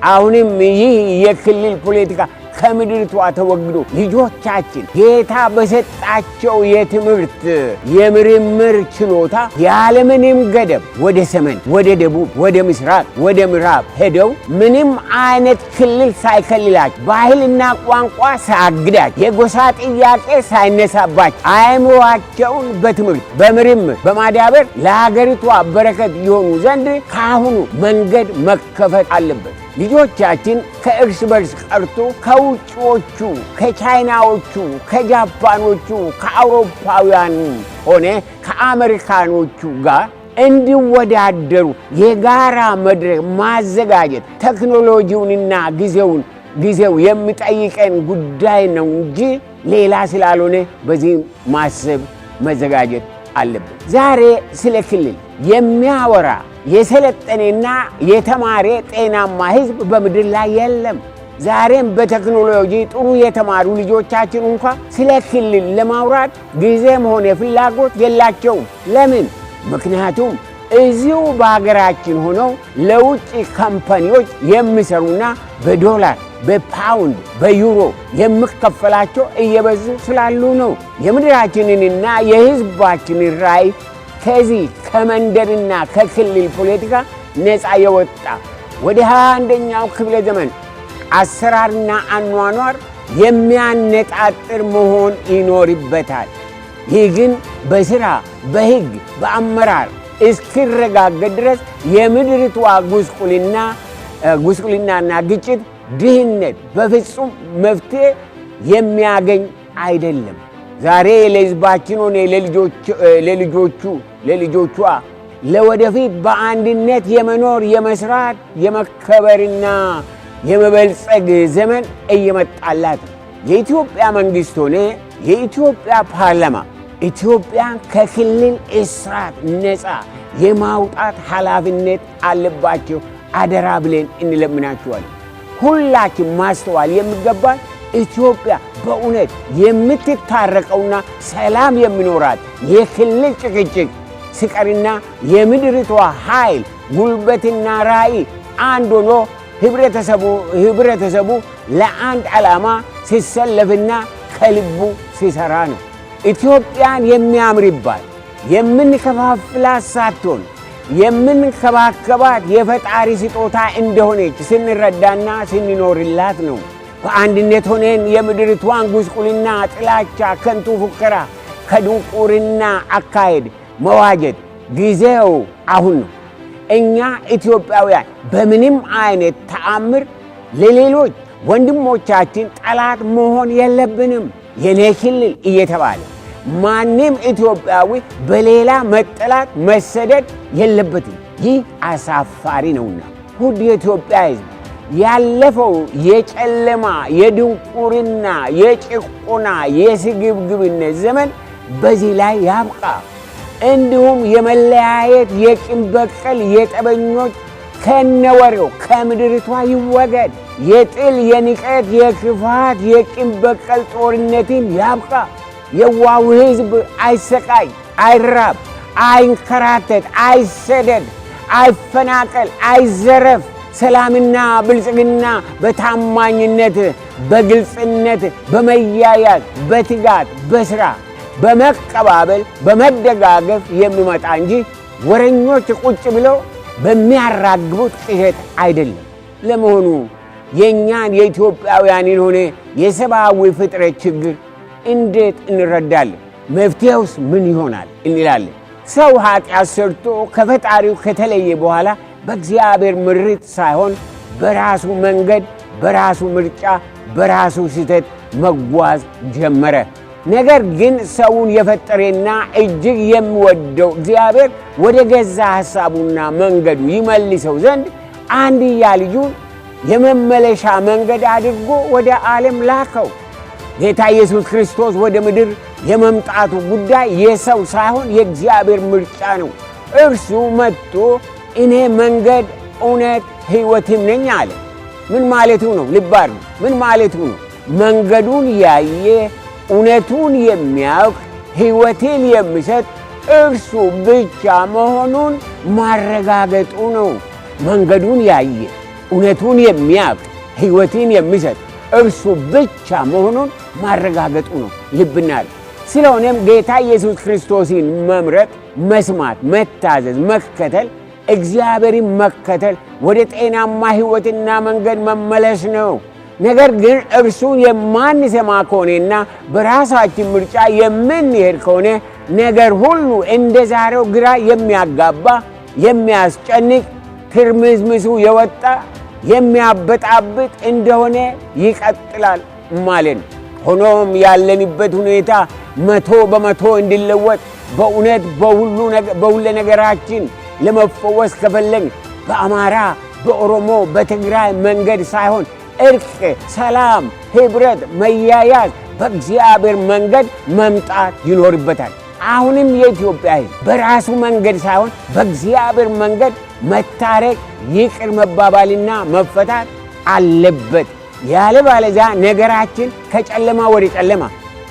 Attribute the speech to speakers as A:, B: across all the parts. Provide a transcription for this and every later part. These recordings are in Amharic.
A: አሁንም ይህ የክልል ፖለቲካ ከምድርቷ ተወግዶ ልጆቻችን ጌታ በሰጣቸው የትምህርት የምርምር ችሎታ ያለምንም ገደብ ወደ ሰሜን፣ ወደ ደቡብ፣ ወደ ምስራቅ፣ ወደ ምዕራብ ሄደው ምንም አይነት ክልል ሳይከልላቸው ባህልና ቋንቋ ሳያግዳቸው የጎሳ ጥያቄ ሳይነሳባቸው አእምሮአቸውን በትምህርት በምርምር በማዳበር ለሀገሪቷ በረከት የሆኑ ዘንድ ካሁኑ መንገድ መከፈት አለበት። ልጆቻችን ከእርስ በርስ ቀርቶ ከውጭዎቹ ከቻይናዎቹ፣ ከጃፓኖቹ፣ ከአውሮፓውያኑ ሆነ ከአሜሪካኖቹ ጋር እንዲወዳደሩ የጋራ መድረክ ማዘጋጀት ቴክኖሎጂውንና ጊዜው የሚጠይቀን ጉዳይ ነው እንጂ ሌላ ስላልሆነ በዚህ ማሰብ መዘጋጀት አለብን። ዛሬ ስለ ክልል የሚያወራ የሰለጠነና የተማረ ጤናማ ሕዝብ በምድር ላይ የለም። ዛሬም በቴክኖሎጂ ጥሩ የተማሩ ልጆቻችን እንኳን ስለ ክልል ለማውራት ጊዜም ሆነ ፍላጎት የላቸውም። ለምን? ምክንያቱም እዚሁ በሀገራችን ሆነው ለውጭ ካምፓኒዎች የሚሰሩና በዶላር፣ በፓውንድ፣ በዩሮ የሚከፈላቸው እየበዙ ስላሉ ነው። የምድራችንንና የሕዝባችንን ራዕይ ከዚህ ከመንደርና ከክልል ፖለቲካ ነፃ የወጣ ወደ 21ኛው ክፍለ ዘመን አሰራርና አኗኗር የሚያነጣጥር መሆን ይኖርበታል። ይህ ግን በሥራ፣ በሕግ፣ በአመራር እስኪረጋገጥ ድረስ የምድሪቷ ጉስቁልናና ግጭት፣ ድህነት በፍጹም መፍትሄ የሚያገኝ አይደለም። ዛሬ ለሕዝባችን ሆነ ለልጆቿ ለወደፊት በአንድነት የመኖር የመስራት የመከበርና የመበልጸግ ዘመን እየመጣላት ነው። የኢትዮጵያ መንግሥት ሆነ የኢትዮጵያ ፓርላማ ኢትዮጵያን ከክልል እስራት ነፃ የማውጣት ኃላፊነት አለባቸው። አደራ ብለን እንለምናቸዋለን። ሁላችን ማስተዋል የሚገባል ኢትዮጵያ በእውነት የምትታረቀውና ሰላም የሚኖራት የክልል ጭቅጭቅ ሲቀርና የምድሪቷ ኃይል ጉልበትና ራዕይ አንድ ሆኖ ህብረተሰቡ ለአንድ ዓላማ ሲሰለፍና ከልቡ ሲሰራ ነው። ኢትዮጵያን የሚያምርባት የምንከፋፍላት ሳትሆን የምንከባከባት የፈጣሪ ስጦታ እንደሆነች ስንረዳና ስንኖርላት ነው። በአንድነት ሆነን የምድሪቷን ጉስቁልና፣ ጥላቻ፣ ከንቱ ፉከራ ከድንቁርና አካሄድ መዋጀት ጊዜው አሁን ነው። እኛ ኢትዮጵያውያን በምንም አይነት ተአምር ለሌሎች ወንድሞቻችን ጠላት መሆን የለብንም። የኔ ክልል እየተባለ ማንም ኢትዮጵያዊ በሌላ መጠላት መሰደድ የለበትም። ይህ አሳፋሪ ነውና ውድ የኢትዮጵያ ሕዝብ ያለፈው የጨለማ የድንቁርና የጭቆና የስግብግብነት ዘመን በዚህ ላይ ያብቃ። እንዲሁም የመለያየት የቂም በቀል የጠበኞች ከነወሬው ከምድሪቷ ይወገድ። የጥል የንቀት የክፋት የቂም በቀል ጦርነትን ያብቃ። የዋው ሕዝብ አይሰቃይ፣ አይራብ፣ አይንከራተት፣ አይሰደድ፣ አይፈናቀል፣ አይዘረፍ። ሰላምና ብልጽግና በታማኝነት በግልጽነት በመያያዝ በትጋት በሥራ በመቀባበል በመደጋገፍ የሚመጣ እንጂ ወረኞች ቁጭ ብለው በሚያራግቡት ቅዠት አይደለም። ለመሆኑ የእኛን የኢትዮጵያውያንን ሆነ የሰብአዊ ፍጥረት ችግር እንዴት እንረዳለን? መፍትሄውስ ምን ይሆናል እንላለን? ሰው ኃጢአት ሰርቶ ከፈጣሪው ከተለየ በኋላ በእግዚአብሔር ምሪት ሳይሆን በራሱ መንገድ፣ በራሱ ምርጫ፣ በራሱ ስህተት መጓዝ ጀመረ። ነገር ግን ሰውን የፈጠረና እጅግ የሚወደው እግዚአብሔር ወደ ገዛ ሐሳቡና መንገዱ ይመልሰው ዘንድ አንድያ ልጁን የመመለሻ መንገድ አድርጎ ወደ ዓለም ላከው። ጌታ ኢየሱስ ክርስቶስ ወደ ምድር የመምጣቱ ጉዳይ የሰው ሳይሆን የእግዚአብሔር ምርጫ ነው። እርሱ መጥቶ እኔ መንገድ፣ እውነት፣ ሕይወትም ነኝ አለ። ምን ማለቱ ነው? ልብ አድርጉ። ምን ማለቱ ነው? መንገዱን ያየ እውነቱን የሚያውቅ ሕይወትን የሚሰጥ እርሱ ብቻ መሆኑን ማረጋገጡ ነው። መንገዱን ያየ እውነቱን የሚያውቅ ሕይወትን የሚሰጥ እርሱ ብቻ መሆኑን ማረጋገጡ ነው ልብና ልብ። ስለሆነም ጌታ ኢየሱስ ክርስቶስን መምረጥ፣ መስማት፣ መታዘዝ፣ መከተል፣ እግዚአብሔርን መከተል ወደ ጤናማ ሕይወትና መንገድ መመለስ ነው። ነገር ግን እርሱን የማንሰማ ከሆነና በራሳችን ምርጫ የምንሄድ ከሆነ ነገር ሁሉ እንደ ዛሬው ግራ የሚያጋባ የሚያስጨንቅ ትርምዝምዙ የወጣ የሚያበጣብጥ እንደሆነ ይቀጥላል ማለት ነው። ሆኖም ያለንበት ሁኔታ 100% እንዲለወጥ በእውነት በሁሉ ነገራችን ለመፈወስ ከፈለግን በአማራ፣ በኦሮሞ፣ በትግራይ መንገድ ሳይሆን እርቅ፣ ሰላም፣ ኅብረት፣ መያያዝ በእግዚአብሔር መንገድ መምጣት ይኖርበታል። አሁንም የኢትዮጵያ ሕዝብ በራሱ መንገድ ሳይሆን በእግዚአብሔር መንገድ መታረቅ፣ ይቅር መባባልና መፈታት አለበት። ያለበለዚያ ነገራችን ከጨለማ ወደ ጨለማ፣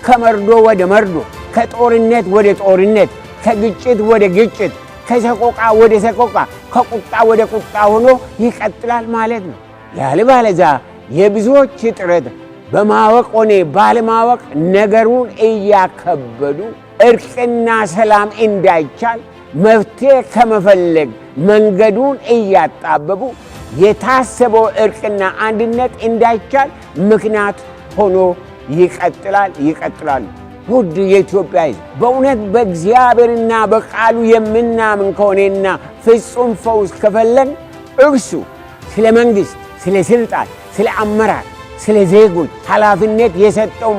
A: ከመርዶ ወደ መርዶ፣ ከጦርነት ወደ ጦርነት፣ ከግጭት ወደ ግጭት፣ ከሰቆቃ ወደ ሰቆቃ፣ ከቁጣ ወደ ቁጣ ሆኖ ይቀጥላል ማለት ነው። ያለበለዚያ የብዙዎች ጥረት በማወቅ ሆነ ባለማወቅ ነገሩን እያከበዱ እርቅና ሰላም እንዳይቻል መፍትሄ ከመፈለግ መንገዱን እያጣበቡ የታሰበው እርቅና አንድነት እንዳይቻል ምክንያት ሆኖ ይቀጥላሉ። ውድ የኢትዮጵያ ሕዝብ በእውነት በእግዚአብሔርና በቃሉ የምናምን ከሆነና ፍጹም ፈውስ ከፈለግ እርሱ ስለ መንግሥት፣ ስለ ሥልጣን፣ ስለ አመራር፣ ስለ ዜጎች ኃላፊነት የሰጠው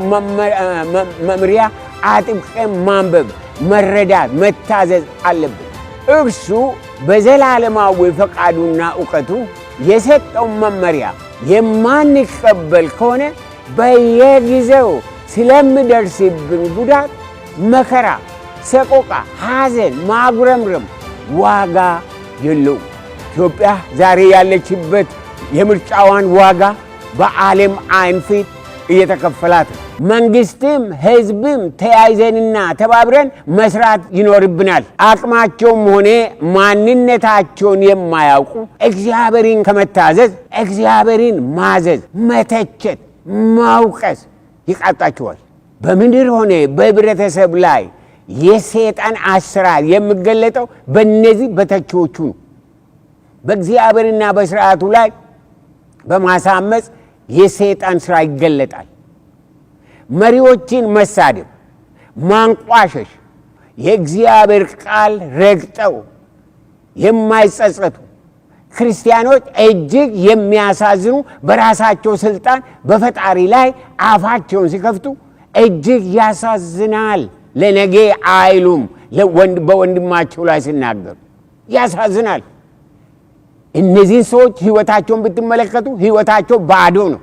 A: መምሪያ አጥብቀን ማንበብ፣ መረዳት፣ መታዘዝ አለብን። እርሱ በዘላለማዊ ፈቃዱና ዕውቀቱ የሰጠው መመሪያ የማንቀበል ከሆነ በየጊዜው ስለሚደርስብን ጉዳት፣ መከራ፣ ሰቆቃ፣ ሐዘን፣ ማጉረምረም ዋጋ የለውም። ኢትዮጵያ ዛሬ ያለችበት የምርጫዋን ዋጋ በዓለም ዓይን ፊት እየተከፈላት ነው። መንግሥትም ሕዝብም ተያይዘንና ተባብረን መስራት ይኖርብናል። አቅማቸውም ሆነ ማንነታቸውን የማያውቁ እግዚአብሔርን ከመታዘዝ እግዚአብሔርን ማዘዝ፣ መተቸት፣ ማውቀስ ይቃጣቸዋል። በምድር ሆነ በህብረተሰብ ላይ የሰይጣን አሰራር የሚገለጠው በእነዚህ በተቺዎቹ ነው። በእግዚአብሔርና በሥርዓቱ ላይ በማሳመፅ የሰይጣን ሥራ ይገለጣል። መሪዎችን መሳደብ፣ ማንቋሸሽ፣ የእግዚአብሔር ቃል ረግጠው የማይጸጸቱ ክርስቲያኖች እጅግ የሚያሳዝኑ በራሳቸው ሥልጣን በፈጣሪ ላይ አፋቸውን ሲከፍቱ እጅግ ያሳዝናል። ለነገ አይሉም። በወንድማቸው ላይ ሲናገሩ ያሳዝናል። እነዚህን ሰዎች ሕይወታቸውን ብትመለከቱ ሕይወታቸው ባዶ ነው።